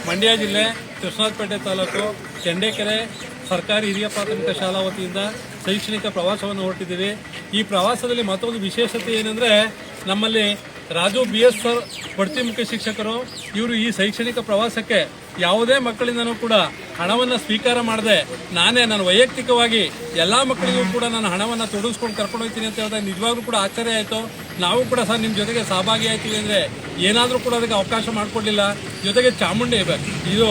ಮಂಡ್ಯ ಜಿಲ್ಲೆ ಕೃಷ್ಣರಾಜಪೇಟೆ ತಾಲೂಕು ಚಂಡೇಕೆರೆ ಸರ್ಕಾರಿ ಹಿರಿಯ ಪ್ರಾಥಮಿಕ ಶಾಲಾ ವತಿಯಿಂದ ಶೈಕ್ಷಣಿಕ ಪ್ರವಾಸವನ್ನು ಹೊರಟಿದ್ದೀವಿ. ಈ ಪ್ರವಾಸದಲ್ಲಿ ಮತ್ತೊಂದು ವಿಶೇಷತೆ ಏನಂದರೆ, ನಮ್ಮಲ್ಲಿ ರಾಜು BS ಸರ್ ಬಡ್ತಿ ಮುಖ್ಯ ಶಿಕ್ಷಕರು ಇವರು ಈ ಶೈಕ್ಷಣಿಕ ಪ್ರವಾಸಕ್ಕೆ ಯಾವುದೇ ಮಕ್ಕಳಿಂದನೂ ಕೂಡ ಹಣವನ್ನು ಸ್ವೀಕಾರ ಮಾಡದೆ ನಾನು ವೈಯಕ್ತಿಕವಾಗಿ ಎಲ್ಲ ಮಕ್ಕಳಿಗೂ ಕೂಡ ನಾನು ಹಣವನ್ನು ತೊಡಗಿಸ್ಕೊಂಡು ಕರ್ಕೊಂಡು ಹೋಗ್ತೀನಿ ಅಂತ ಹೇಳಿದಾಗ ನಿಜವಾಗ್ಲೂ ಕೂಡ ಆಶ್ಚರ್ಯ ಆಯಿತು. ನಾವು ಕೂಡ ಸರ್ ನಿಮ್ಮ ಜೊತೆಗೆ ಸಹಭಾಗಿ ಆಯ್ತೀವಿ ಅಂದರೆ ಏನಾದರೂ ಕೂಡ ಅದಕ್ಕೆ ಅವಕಾಶ ಮಾಡಿಕೊಡಲಿಲ್ಲ. ಜೊತೆಗೆ ಚಾಮುಂಡಿ ಇದು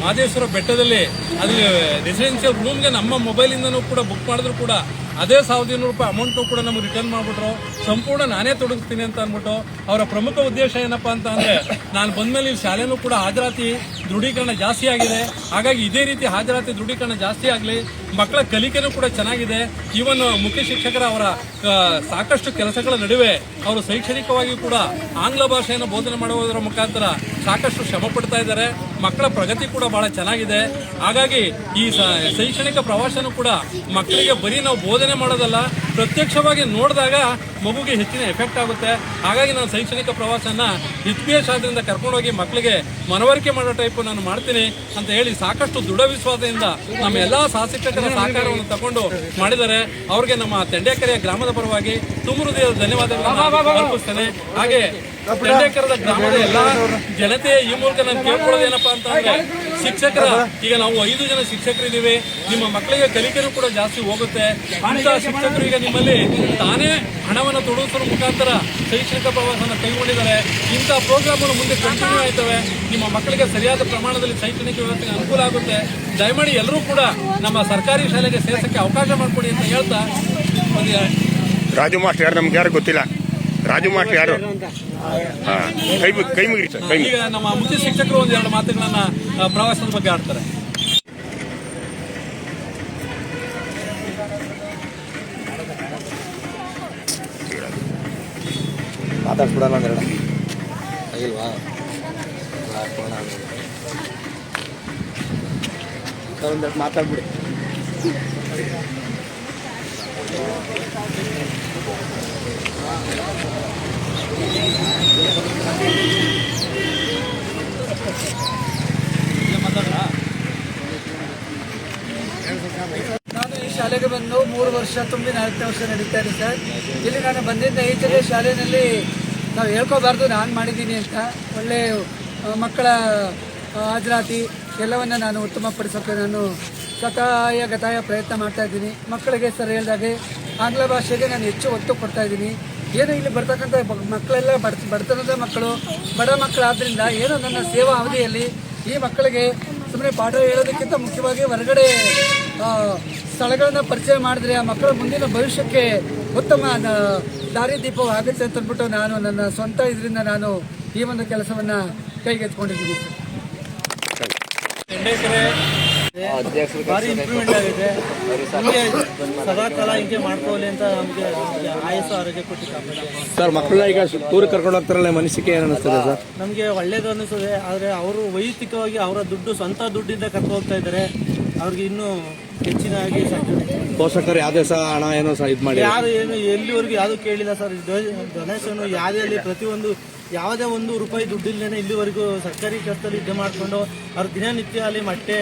ಮಹದೇಶ್ವರ ಬೆಟ್ಟದಲ್ಲಿ ಅದು ರೆಸಿಡೆನ್ಷಿಯಲ್ ರೂಮ್ಗೆ ನಮ್ಮ ಮೊಬೈಲಿಂದನೂ ಕೂಡ ಬುಕ್ ಮಾಡಿದ್ರು ಕೂಡ ಅದೇ 1200 ರೂಪಾಯಿ ಅಮೌಂಟು ಕೂಡ ನಮಗೆ ರಿಟರ್ನ್ ಮಾಡಿಬಿಟ್ರು. ಸಂಪೂರ್ಣ ನಾನೇ ತೊಡಗಿಸ್ತೀನಿ ಅಂತ ಅಂದ್ಬಿಟ್ಟು ಅವರ ಪ್ರಮುಖ ಉದ್ದೇಶ ಏನಪ್ಪ ಅಂತ ಅಂದರೆ, ನಾನು ಬಂದಮೇಲೆ ಈ ಶಾಲೆನೂ ಕೂಡ ಹಾಜರಾತಿ ದೃಢೀಕರಣ ಜಾಸ್ತಿ ಆಗಿದೆ. ಹಾಗಾಗಿ ಇದೇ ರೀತಿ ಹಾಜರಾತಿ ದೃಢೀಕರಣ ಜಾಸ್ತಿ ಆಗಲಿ, ಮಕ್ಕಳ ಕಲಿಕೆನೂ ಕೂಡ ಚೆನ್ನಾಗಿದೆ. ಈವನ್ ಮುಖ್ಯ ಶಿಕ್ಷಕರ ಅವರ ಸಾಕಷ್ಟು ಕೆಲಸಗಳ ನಡುವೆ ಅವರು ಶೈಕ್ಷಣಿಕವಾಗಿ ಕೂಡ ಆಂಗ್ಲ ಭಾಷೆಯನ್ನು ಬೋಧನೆ ಮಾಡುವುದರ ಮುಖಾಂತರ ಸಾಕಷ್ಟು ಶ್ರಮ ಪಡ್ತಾ ಇದ್ದಾರೆ. ಮಕ್ಕಳ ಪ್ರಗತಿ ಕೂಡ ಬಹಳ ಚೆನ್ನಾಗಿದೆ. ಹಾಗಾಗಿ ಈ ಶೈಕ್ಷಣಿಕ ಪ್ರವಾಸನೂ ಕೂಡ ಮಕ್ಕಳಿಗೆ ಬರೀ ನಾವು ಬೋಧನೆ ಮಾಡೋದಲ್ಲ, ಪ್ರತ್ಯಕ್ಷವಾಗಿ ನೋಡಿದಾಗ ಮಗುಗೆ ಹೆಚ್ಚಿನ ಎಫೆಕ್ಟ್ ಆಗುತ್ತೆ. ಹಾಗಾಗಿ ನಾನು ಶೈಕ್ಷಣಿಕ ಪ್ರವಾಸನ HBS ಆದ್ರಿಂದ ಕರ್ಕೊಂಡೋಗಿ ಮಕ್ಕಳಿಗೆ ಮನವರಿಕೆ ಮಾಡೋ ಟೈಪ್ ನಾನು ಮಾಡ್ತೀನಿ ಅಂತ ಹೇಳಿ ಸಾಕಷ್ಟು ದೃಢ ವಿಶ್ವಾಸದಿಂದ ನಮ್ಮ ಎಲ್ಲ ಶಿಕ್ಷಕರ ಸಹಕಾರವನ್ನು ತಗೊಂಡು ಮಾಡಿದ್ದಾರೆ. ಅವ್ರಿಗೆ ನಮ್ಮ ಚಂಡೇಕೆರೆಯ ಗ್ರಾಮದ ಪರವಾಗಿ ತುಂಬ ಹೃದಯದ ಧನ್ಯವಾದಗಳನ್ನು ಅರ್ಪಿಸ್ತೇನೆ. ಹಾಗೆ ಚಂಡೇಕೆರೆದ ಗ್ರಾಮದ ಎಲ್ಲ ಜನತೆಯ ಈ ಮೂಲಕ ನಾನು ಕೇಳ್ಕೊಳ್ಳೋದೇನಪ್ಪ ಅಂತಂದ್ರೆ, ಶಿಕ್ಷಕರ ಈಗ ನಾವು 5 ಜನ ಶಿಕ್ಷಕರಿದ್ದೀವಿ. ನಿಮ್ಮ ಮಕ್ಕಳಿಗೆ ಕಲಿಕೆನೂ ಕೂಡ ಜಾಸ್ತಿ ಹೋಗುತ್ತೆ. ಇಂಥ ಶಿಕ್ಷಕರು ಈಗ ನಿಮ್ಮಲ್ಲಿ ತಾನೇ ಹಣವನ್ನು ತೊಡಗಿಸೋ ಮುಖಾಂತರ ಶೈಕ್ಷಣಿಕ ಪ್ರವಾಸನ ಕೈಗೊಂಡಿದ್ದಾರೆ. ಇಂಥ ಪ್ರೋಗ್ರಾಮ್ಗಳು ಮುಂದೆ ಕಂಟಿನ್ಯೂ ಆಯ್ತವೆ. ನಿಮ್ಮ ಮಕ್ಕಳಿಗೆ ಸರಿಯಾದ ಪ್ರಮಾಣದಲ್ಲಿ ಶೈಕ್ಷಣಿಕ ವ್ಯವಸ್ಥೆಗೆ ಅನುಕೂಲ ಆಗುತ್ತೆ. ದಯಮಾಡಿ ಎಲ್ಲರೂ ಕೂಡ ನಮ್ಮ ಸರ್ಕಾರಿ ಶಾಲೆಗೆ ಸೇರ್ಸಕ್ಕೆ ಅವಕಾಶ ಮಾಡಿಕೊಡಿ ಅಂತ ಹೇಳ್ತಾ ರಾಜು ಮಾಸ್ಟರ್ ಯಾರು ನಮ್ಗೆ ಯಾರು ಗೊತ್ತಿಲ್ಲ. ರಾಜು ಮಾಸ್ಟರ್ ಯಾರು? ಕೈ ಮುಗಿರಿ ಸರ್. ಈಗ ನಮ್ಮ ಮುಖ್ಯ ಶಿಕ್ಷಕರು ಒಂದೆರಡು ಮಾತುಗಳನ್ನ ಪ್ರವಾಸದ ಬಗ್ಗೆ ಆಡ್ತಾರೆ. ಮಾತಾಡ್ಸ್ಬಿಡಲ್ಲ ಒಂದೆರಡು ಆಗಿಲ್ವಾ? ಒಂದೆರಡು ಮಾತಾಡ್ಬಿಡಿ. ನಾನು ಈ ಶಾಲೆಗೆ ಬಂದು 3 ವರ್ಷ ತುಂಬಿ 4ನೇ ವರ್ಷ ನಡೀತಾ ಇದೆ ಸರ್. ಇಲ್ಲಿ ನಾನು ಬಂದಿದ್ದ ಈಚೆಗೆ ಶಾಲೆಯಲ್ಲಿ ನಾವು ಹೇಳ್ಕೋಬಾರ್ದು ನಾನು ಮಾಡಿದ್ದೀನಿ ಅಂತ. ಒಳ್ಳೆ ಮಕ್ಕಳ ಹಾಜರಾತಿ ಎಲ್ಲವನ್ನು ನಾನು ಉತ್ತಮಪಡಿಸೋಕ್ಕೆ ನಾನು ಸ್ವತಃ ಗತಾಯ ಪ್ರಯತ್ನ ಮಾಡ್ತಾ ಇದ್ದೀನಿ. ಮಕ್ಕಳಿಗೆ ಸರ್ ಹೇಳಿದಾಗೆ ಆಂಗ್ಲ ಭಾಷೆಗೆ ನಾನು ಹೆಚ್ಚು ಒತ್ತು ಕೊಡ್ತಾ ಇದ್ದೀನಿ. ಏನು ಇಲ್ಲಿ ಬರ್ತಕ್ಕಂಥ ಮಕ್ಕಳೆಲ್ಲ ಬಡತನದ ಮಕ್ಕಳು, ಬಡ ಮಕ್ಕಳಾದ್ದರಿಂದ ಏನೋ ನನ್ನ ಸೇವಾ ಅವಧಿಯಲ್ಲಿ ಈ ಮಕ್ಕಳಿಗೆ ಸುಮ್ಮನೆ ಪಾಠ ಹೇಳೋದಕ್ಕಿಂತ ಮುಖ್ಯವಾಗಿ ಹೊರಗಡೆ ಸ್ಥಳಗಳನ್ನು ಪರಿಚಯ ಮಾಡಿದ್ರೆ ಆ ಮಕ್ಕಳ ಮುಂದಿನ ಭವಿಷ್ಯಕ್ಕೆ ಉತ್ತಮ ದಾರಿದೀಪವಾಗುತ್ತೆ ಅಂತ ಅಂದ್ಬಿಟ್ಟು ನಾನು ನನ್ನ ಸ್ವಂತ ಇದರಿಂದ ನಾನು ಈ ಒಂದು ಕೆಲಸವನ್ನು ಕೈಗೆತ್ತಿಕೊಂಡಿದ್ದೀನಿ. ಭಾರಿ ಇಂಪ್ರೂವ್ಮೆಂಟ್ ಆಗಿದೆ. ನಮಗೆ ಸದಾಕಾಲ ಹಿಂಗೆ ಮಾಡ್ಕೊಳ್ಳಿ ಅಂತ ನಮಗೆ ಆಯಸ್ಸು ಆರೋಗ್ಯ ಕೊಟ್ಟು ಸರ್, ಮಕ್ಕಳನ್ನ ಈಗ ಟೂರ್ ಕರ್ಕೊಂಡು ಹೋಗ್ತಾರಲ್ಲ, ಮನಸ್ಸಿಗೆ ಏನು ಅನಿಸ್ತದೆ ಸರ್? ನಮಗೆ ಒಳ್ಳೇದು ಅನಿಸ್ತದೆ. ಆದರೆ ಅವರು ವೈಯಕ್ತಿಕವಾಗಿ ಅವರ ಸ್ವಂತ ದುಡ್ಡಿಂದ ಕರ್ಕೊಂಡು ಹೋಗ್ತಾ ಇದ್ದಾರೆ. ಅವ್ರಿಗೆ ಇನ್ನೂ ಹೆಚ್ಚಿನಾಗಿ ಪೋಷಕರು ಯಾವುದೇ ಸಹ ಹಣ ಏನೋ ಸಹ ಇದು ಮಾಡಿ ಯಾರು ಏನು ಎಲ್ಲಿವರೆಗೂ ಯಾವುದು ಕೇಳಿಲ್ಲ ಸರ್. ಡೊನೇಷನ್ ಯಾವುದೇ ಪ್ರತಿಯೊಂದು ಯಾವುದೇ ₹1 ದುಡ್ಡಿಲ್ಲದೇ ಇಲ್ಲಿವರೆಗೂ ಸರ್ಕಾರಿ ಕೆಲಸದಲ್ಲಿ ಇದು ಮಾಡಿಕೊಂಡು ಅವ್ರು ದಿನನಿತ್ಯ ಅಲ್ಲಿ ಮೊಟ್ಟೆ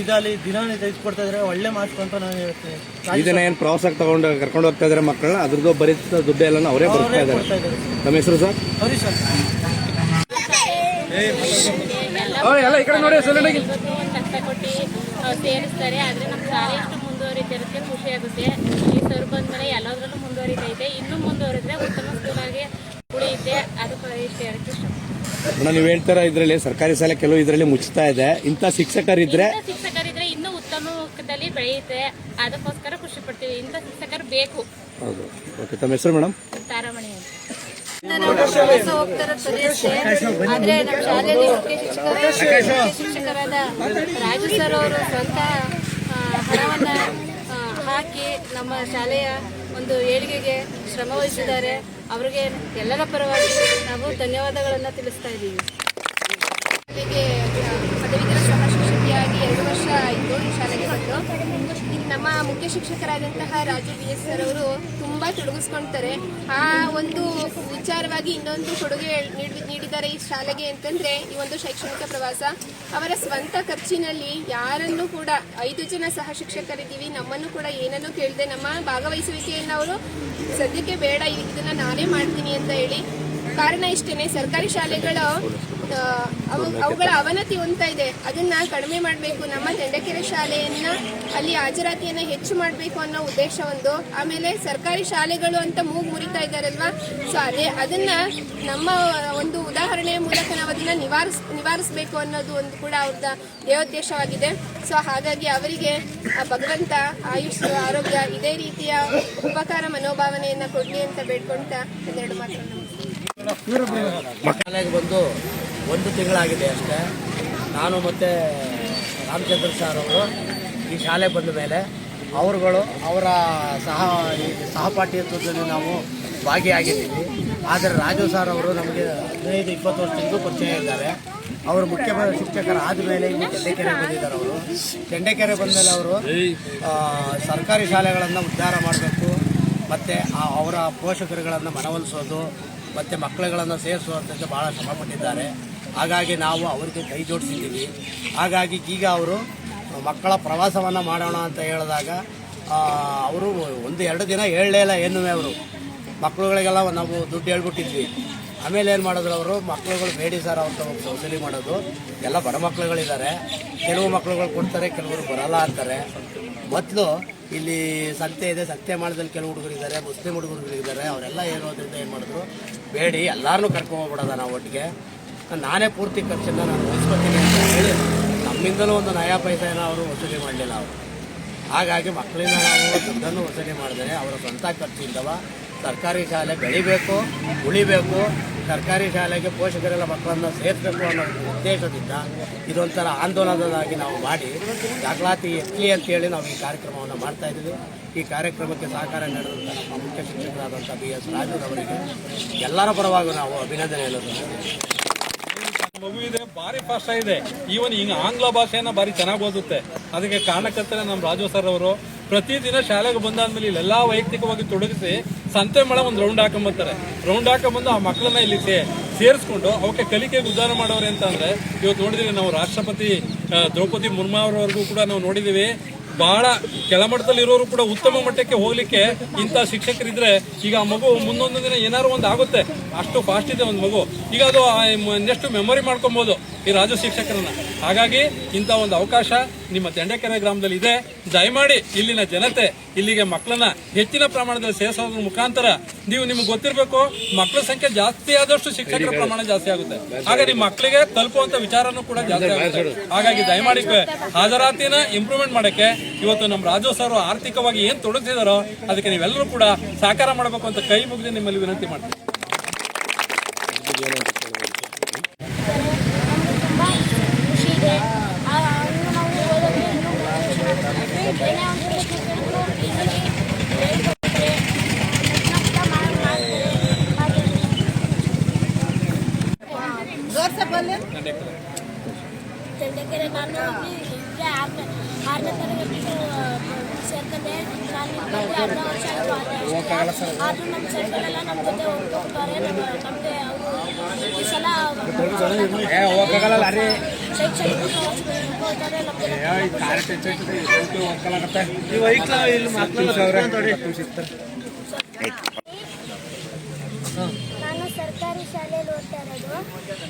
ಇದಲ್ಲಿ ದಿನನಿತ್ಯ ತೆಗೆದುಕೊಡ್ತಾ ಇದ್ದಾರೆ. ಒಳ್ಳೆ ಮಾತು ಅಂತ ನಾನು ಹೇಳ್ತೇನೆ. ಇದನ್ನ ಏನು ಪ್ರವಾಸಕ್ಕೆ ಕರ್ಕೊಂಡು ಹೋಗ್ತಾ ಇದ್ದಾರೆ ಮಕ್ಕಳನ್ನ, ಅದ್ರದ್ದು ಬರೀ ದುಡ್ಡು ಎಲ್ಲ ಅವರೇ ಬರ್ತಾ ಇದ್ದಾರೆ. ನಮ್ಮ ಹೆಸರು ಸರ್? ಹರಿ ಸರ್. ಕಷ್ಟ ಕೊಟ್ಟು ಸೇರಿಸ್ತಾರೆ. ಆದರೆ ನಮ್ಮ ಶಾಲೆ ಎಷ್ಟು ಮುಂದುವರಿತಿರುತ್ತೆ ಖುಷಿ ಆಗುತ್ತೆ. ಈ ಸರ್ ಬಂದ್ಮೇಲೆ ಎಲ್ಲದರಲ್ಲೂ ಮುಂದುವರಿತೈತೆ. ಇನ್ನೂ ಮುಂದುವರಿದ್ರೆ ಉತ್ತಮ ಸ್ಕೂಲಾಗಿ ಉಳಿಯುತ್ತೆ. ಅದಕ್ಕೆ ಇಷ್ಟ ಹೇಳಕ್ಕೆ ಇಷ್ಟ. ನೀವು ಹೇಳ್ತಾರ ಇದರಲ್ಲಿ ಸರ್ಕಾರಿ ಶಾಲೆ ಕೆಲವು ಇದರಲ್ಲಿ ಮುಚ್ಚುತ್ತಾ ಇದೆ. ಇಂಥ ಶಿಕ್ಷಕರಿದ್ರೆ ಇನ್ನೂ ಉತ್ತಮದಲ್ಲಿ ಬೆಳೆಯುತ್ತೆ. ಅದಕ್ಕೋಸ್ಕರ ಖುಷಿ ಪಡ್ತೀವಿ. ಇಂಥ ಶಿಕ್ಷಕರು ಬೇಕು. ಹೌದು. ಓಕೆ, ತಮ್ಮ ಹೆಸರು ಮೇಡಮ್? ತಾರಾಮಣಿ ಅಂತ. ನಾನು ಹೋಗ್ತಾರ ಸರಿಯಷ್ಟೇ. ಆದ್ರೆ ನಮ್ಮ ಶಾಲೆಯಲ್ಲಿ ಮುಖ್ಯ ಶಿಕ್ಷಕರಾದ ರಾಜು ಸರ್ ಅವರು ಸ್ವಂತ ಹಣವನ್ನ ಹಾಕಿ ನಮ್ಮ ಶಾಲೆಯ ಒಂದು ಏಳಿಗೆಗೆ ಶ್ರಮ ವಹಿಸಿದ್ದಾರೆ. ಅವರಿಗೆ ಎಲ್ಲರ ಪರವಾಗಿ ನಾವು ಧನ್ಯವಾದಗಳನ್ನು ತಿಳಿಸ್ತಾ ಇದ್ದೀವಿ. ಪದವೀಧರ ಶ್ರಮ ಶಿಕ್ಷಕಿಯಾಗಿ 2 ವರ್ಷ ಆಯಿತು ಈ ಶಾಲೆಗೆ ಬಂದು. ನಮ್ಮ ಮುಖ್ಯ ಶಿಕ್ಷಕರಾದಂತಹ ರಾಜು BS ಸರ್ ಅವರು ತುಂಬಾ ತೊಡಗಿಸ್ಕೊಳ್ತಾರೆ. ಆ ಒಂದು ವಿಚಾರವಾಗಿ ಇನ್ನೊಂದು ಕೊಡುಗೆ ನೀಡಿದ್ದಾರೆ ಈ ಶಾಲೆಗೆ ಅಂತಂದ್ರೆ ಈ ಒಂದು ಶೈಕ್ಷಣಿಕ ಪ್ರವಾಸ. ಅವರ ಸ್ವಂತ ಖರ್ಚಿನಲ್ಲಿ ಯಾರನ್ನು ಕೂಡ 5 ಜನ ಸಹ ಶಿಕ್ಷಕರಿದ್ದೀವಿ, ನಮ್ಮನ್ನು ಕೂಡ ಏನನ್ನೂ ಕೇಳದೆ ನಮ್ಮ ಭಾಗವಹಿಸುವಿಕೆಯನ್ನು ಅವರು ಸದ್ಯಕ್ಕೆ ಬೇಡ, ಇದನ್ನ ನಾನೇ ಮಾಡ್ತೀನಿ ಅಂತ ಹೇಳಿ. ಕಾರಣ ಇಷ್ಟೇನೆ, ಸರ್ಕಾರಿ ಶಾಲೆಗಳು ಅವುಗಳ ಅವನತಿ ಹೊಂದ್ತಾ ಇದೆ, ಅದನ್ನ ಕಡಿಮೆ ಮಾಡಬೇಕು, ನಮ್ಮ ತೆಂಡಕೆರೆ ಶಾಲೆಯನ್ನ ಅಲ್ಲಿ ಹಾಜರಾತಿಯನ್ನ ಹೆಚ್ಚು ಮಾಡಬೇಕು ಅನ್ನೋ ಉದ್ದೇಶ ಒಂದು. ಆಮೇಲೆ ಸರ್ಕಾರಿ ಶಾಲೆಗಳು ಅಂತ ಮೂಗು ಮುರಿತಾ ಇದ್ದಾರಲ್ವಾ, ಸೊ ಅದನ್ನ ನಮ್ಮ ಒಂದು ಉದಾಹರಣೆಯ ಮೂಲಕ ನಾವು ಅದನ್ನ ನಿವಾರಿಸಬೇಕು ಅನ್ನೋದು ಒಂದು ಕೂಡ ಅವ್ರದ ದೇವೋದ್ದೇಶವಾಗಿದೆ. ಸೊ ಹಾಗಾಗಿ ಅವರಿಗೆ ಆ ಭಗವಂತ ಆಯುಷ್ ಆರೋಗ್ಯ ಇದೇ ರೀತಿಯ ಉಪಕಾರ ಮನೋಭಾವನೆಯನ್ನ ಕೊಡ್ಲಿ ಅಂತ ಬೇಡ್ಕೊಂತ ಒಂದೆರಡು ಮಾತನ್ನು ಶಾಲೆಗೆ ಬಂದು 1 ತಿಂಗಳಾಗಿದೆ ಅಷ್ಟೇ. ನಾನು ಮತ್ತು ರಾಮಚಂದ್ರ ಸರ್ ಅವರು ಈ ಶಾಲೆ ಬಂದ ಮೇಲೆ ಅವರುಗಳು ಅವರ ಸಹಪಾಠಿತ್ವದಲ್ಲಿ ನಾವು ಭಾಗಿಯಾಗಿದ್ದೀವಿ. ಆದರೆ ರಾಜು ಸರ್ ಅವರು ನಮಗೆ 15-20 ವರ್ಷದಿಂದ ಪರಿಚಯ ಇದ್ದಾರೆ. ಅವರು ಮುಖ್ಯ ಶಿಕ್ಷಕರ ಆದಮೇಲೆ ಇಲ್ಲಿ ತೆಂಡಕೆರೆ ಬಂದಿದ್ದಾರೆ. ಅವರು ತೆಂಡಕೆರೆ ಬಂದಮೇಲೆ ಅವರು ಸರ್ಕಾರಿ ಶಾಲೆಗಳನ್ನು ಉದ್ಧಾರ ಮಾಡಬೇಕು ಮತ್ತು ಅವರ ಪೋಷಕರುಗಳನ್ನು ಮನವೊಲಿಸೋದು ಮತ್ತು ಮಕ್ಕಳುಗಳನ್ನು ಸೇರಿಸುವಂಥದ್ದು ಭಾಳ ಶ್ರಮಪಟ್ಟಿದ್ದಾರೆ. ಹಾಗಾಗಿ ನಾವು ಅವರಿಗೆ ಕೈ ಜೋಡಿಸಿದ್ದೀವಿ. ಹಾಗಾಗಿ ಈಗ ಅವರು ಮಕ್ಕಳ ಪ್ರವಾಸವನ್ನು ಮಾಡೋಣ ಅಂತ ಹೇಳಿದಾಗ ಅವರು 1-2 ದಿನ ಹೇಳಲೇ ಇಲ್ಲ ಏನುವೇ. ಅವರು ಮಕ್ಕಳುಗಳಿಗೆಲ್ಲ ನಾವು ದುಡ್ಡು ಹೇಳ್ಬಿಟ್ಟಿದ್ವಿ. ಆಮೇಲೆ ಏನು ಮಾಡಿದ್ರು ಅವರು, ಮಕ್ಕಳುಗಳು ಬೇಡಿ ಸರ್ ಅಂತ ವಸೂಲಿ ಮಾಡೋದು. ಎಲ್ಲ ಬಡ ಮಕ್ಕಳುಗಳಿದ್ದಾರೆ, ಕೆಲವು ಮಕ್ಕಳುಗಳು ಕೊಡ್ತಾರೆ, ಕೆಲವರು ಬರಲ್ಲ ಅಂತಾರೆ. ಮೊದಲು ಇಲ್ಲಿ ಸಂತೆ ಇದೆ, ಸಂತೆ ಮಾಡಿದಲ್ಲಿ ಕೆಲವು ಹುಡುಗರಿದ್ದಾರೆ, ಮುಸ್ಲಿಂ ಹುಡುಗರುಗಳಿದ್ದಾರೆ. ಅವರೆಲ್ಲ ಇರೋದ್ರಿಂದ ಏನು ಮಾಡಿದ್ರು, ಬೇಡಿ ಎಲ್ಲರನ್ನೂ ಕರ್ಕೊಂಡ್ಬಿಡೋದ ನಾವು ಒಟ್ಟಿಗೆ, ನಾನೇ ಪೂರ್ತಿ ಖರ್ಚನ್ನು ನಾನು ವಹಿಸ್ಕೊತೀನಿ ಅಂತ ಹೇಳಿ ನಮ್ಮಿಂದಲೂ ಒಂದು ನಯಾ ಪೈಸೆನ ಅವರು ವಸೂಲಿ ಮಾಡಲಿಲ್ಲ ಅವರು. ಹಾಗಾಗಿ ಮಕ್ಕಳಿಂದ ನಾವು ದುಡ್ಡನ್ನು ವಸೂಲಿ ಮಾಡಿದರೆ ಅವರ ಸ್ವಂತ ಖರ್ಚಿಂದವ ಸರ್ಕಾರಿ ಶಾಲೆ ಬೆಳಿಬೇಕು, ಉಳಿಬೇಕು, ಸರ್ಕಾರಿ ಶಾಲೆಗೆ ಪೋಷಕರೆಲ್ಲ ಮಕ್ಕಳನ್ನು ಸೇರಿಸಬೇಕು ಅನ್ನೋ ಉದ್ದೇಶದಿಂದ ಇದೊಂಥರ ಆಂದೋಲನದಾಗಿ ನಾವು ಮಾಡಿ ದಾಖಲಾತಿ ಎತ್ತಲಿ ಅಂತೇಳಿ ನಾವು ಈ ಕಾರ್ಯಕ್ರಮವನ್ನು ಮಾಡ್ತಾಯಿದ್ದೀವಿ. ಈ ಕಾರ್ಯಕ್ರಮಕ್ಕೆ ಸಹಕಾರ ನೀಡಿದಂಥ ನಮ್ಮ ಮುಖ್ಯ ಶಿಕ್ಷಕರಾದಂಥ BS ರಾಜುರವರಿಗೆ ಎಲ್ಲರ ಪರವಾಗಿ ನಾವು ಅಭಿನಂದನೆ ಹೇಳೋದು. ಮಗು ಇದೆ, ಭಾರಿ ಫಾಸ್ಟ್ ಆಗಿದೆ. ಈವನ್ ಹಿಂಗೆ ಆಂಗ್ಲ ಭಾಷೆಯನ್ನು ಭಾರಿ ಚೆನ್ನಾಗಿ ಓದುತ್ತೆ. ಅದಕ್ಕೆ ಕಾರಣಕರ್ತನೆ ನಮ್ಮ ರಾಜು ಸರ್ ಅವರು ಪ್ರತಿದಿನ ಶಾಲೆಗೆ ಬಂದಾದ್ಮೇಲೆ ಇಲ್ಲೆಲ್ಲ ವೈಯಕ್ತಿಕವಾಗಿ ತೊಡಗಿಸಿ ಸಂತೆ ಮೇಳ ಒಂದು ರೌಂಡ್ ಹಾಕೊಂಬರ್ತಾರೆ. ರೌಂಡ್ ಹಾಕೊಂಬಂದು ಆ ಮಕ್ಕಳನ್ನ ಇಲ್ಲಿ ಸೇರಿಸ್ಕೊಂಡು ಅವಕ್ಕೆ ಕಲಿಕೆಗೆ ಉದ್ಧಾರ ಮಾಡೋರು ಅಂತ ಅಂದ್ರೆ ಇವತ್ತು ನೋಡಿದೀವಿ ನಾವು ರಾಷ್ಟ್ರಪತಿ ದ್ರೌಪದಿ ಮುರ್ಮು ಅವರವರೆಗೂ ಕೂಡ ನಾವು ನೋಡಿದೀವಿ. ಬಹಳ ಕೆಳಮಟ್ಟದಲ್ಲಿ ಇರೋರು ಕೂಡ ಉತ್ತಮ ಮಟ್ಟಕ್ಕೆ ಹೋಗ್ಲಿಕ್ಕೆ ಇಂಥ ಶಿಕ್ಷಕರಿದ್ರೆ ಈಗ ಆ ಮಗು ಮುಂದೊಂದು ದಿನ ಏನಾದ್ರು ಒಂದು ಆಗುತ್ತೆ, ಅಷ್ಟು ಫಾಸ್ಟ್ ಇದೆ ಒಂದು ಮಗು. ಈಗ ಅದು ನೆಕ್ಸ್ಟ್ ಮೆಮೊರಿ ಮಾಡ್ಕೊಬೋದು ಈ ರಾಜು ಶಿಕ್ಷಕರನ್ನ. ಹಾಗಾಗಿ ಇಂಥ ಒಂದು ಅವಕಾಶ ನಿಮ್ಮ ತೆಂಡಕೆರೆ ಗ್ರಾಮದಲ್ಲಿ ಇದೆ. ದಯಮಾಡಿ ಇಲ್ಲಿನ ಜನತೆ ಇಲ್ಲಿಗೆ ಮಕ್ಕಳನ್ನ ಹೆಚ್ಚಿನ ಪ್ರಮಾಣದಲ್ಲಿ ಸೇರಿಸೋದ್ರ ಮುಖಾಂತರ ನಿಮ್ಗೆ ಗೊತ್ತಿರಬೇಕು, ಮಕ್ಕಳ ಸಂಖ್ಯೆ ಜಾಸ್ತಿ ಆದಷ್ಟು ಶಿಕ್ಷಕರ ಪ್ರಮಾಣ ಜಾಸ್ತಿ ಆಗುತ್ತೆ. ಹಾಗೆ ನಿಮ್ಮ ಮಕ್ಕಳಿಗೆ ತಲುಪುವಂತ ವಿಚಾರನೂ ಕೂಡ ಜಾಸ್ತಿ ಆಗುತ್ತೆ. ಹಾಗಾಗಿ ದಯಮಾಡಿ ಹಾಜರಾತಿನ ಇಂಪ್ರೂವ್ಮೆಂಟ್ ಮಾಡಕ್ಕೆ ಇವತ್ತು ನಮ್ಮ ರಾಜು ಸರ್ ಆರ್ಥಿಕವಾಗಿ ಏನ್ ತೊಡಗಿಸಿದಾರೋ ಅದಕ್ಕೆ ನೀವೆಲ್ಲರೂ ಕೂಡ ಸಹಕಾರ ಮಾಡಬೇಕು ಅಂತ ಕೈ ಮುಗಿದು ನಿಮ್ಮಲ್ಲಿ ವಿನಂತಿ ಮಾಡ್ತೀನಿ. ತೆಂಡಕೆರೆ ನಾನು 6ನೇ ತರಗತಿ ಸೇರ್ಕೊಂಡೆ. ನಾನು 2 ವರ್ಷ ಆದರೂ ನಮ್ಮ ಸರ್ಕಲೆಲ್ಲ ನಮ್ಮ ಜೊತೆ ಹೋಗ್ತಾರೆ. ನಮಗೆ ಈ ಸಲ ಶೈಕ್ಷಣಿಕ ಹೋಗ್ತಾರೆ. ನಾನು ಸರ್ಕಾರಿ ಶಾಲೆಯಲ್ಲಿ ಓದ್ತಾ ಇರೋದು.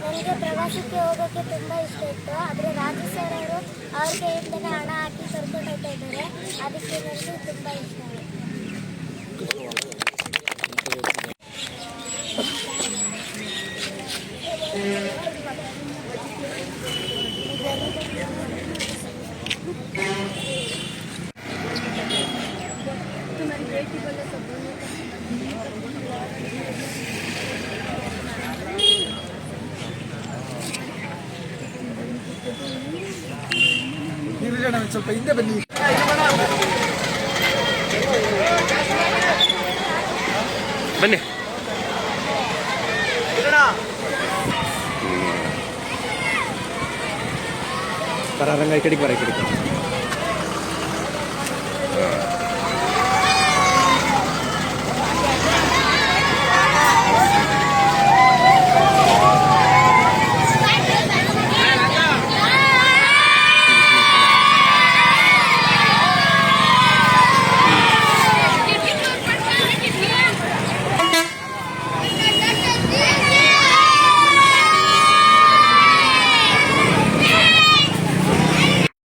ನನಗೆ ಪ್ರವಾಸಕ್ಕೆ ಹೋಗೋಕ್ಕೆ ತುಂಬ ಇಷ್ಟ ಇತ್ತು. ಆದರೆ ರಾಜು ಸರ್ ಅವರು ಅವ್ರ ಕೈಯಿಂದಲೇ ಹಣ ಹಾಕಿ ಕರ್ಕೊಂಡು ಹೋಗ್ತಾ ಇದ್ದಾರೆ. ಅದಕ್ಕೆ ನನಗೆ ತುಂಬ ಇಷ್ಟ ಆಯಿತು. ಸ್ವಲ್ಪ ಹಿಂದೆ ಬನ್ನಿ. ಬನ್ನಿ ಬರ ರಂಗ ಈ ಕಡೆಗೆ ಬರ, ಈ ಕಡೆಗೆ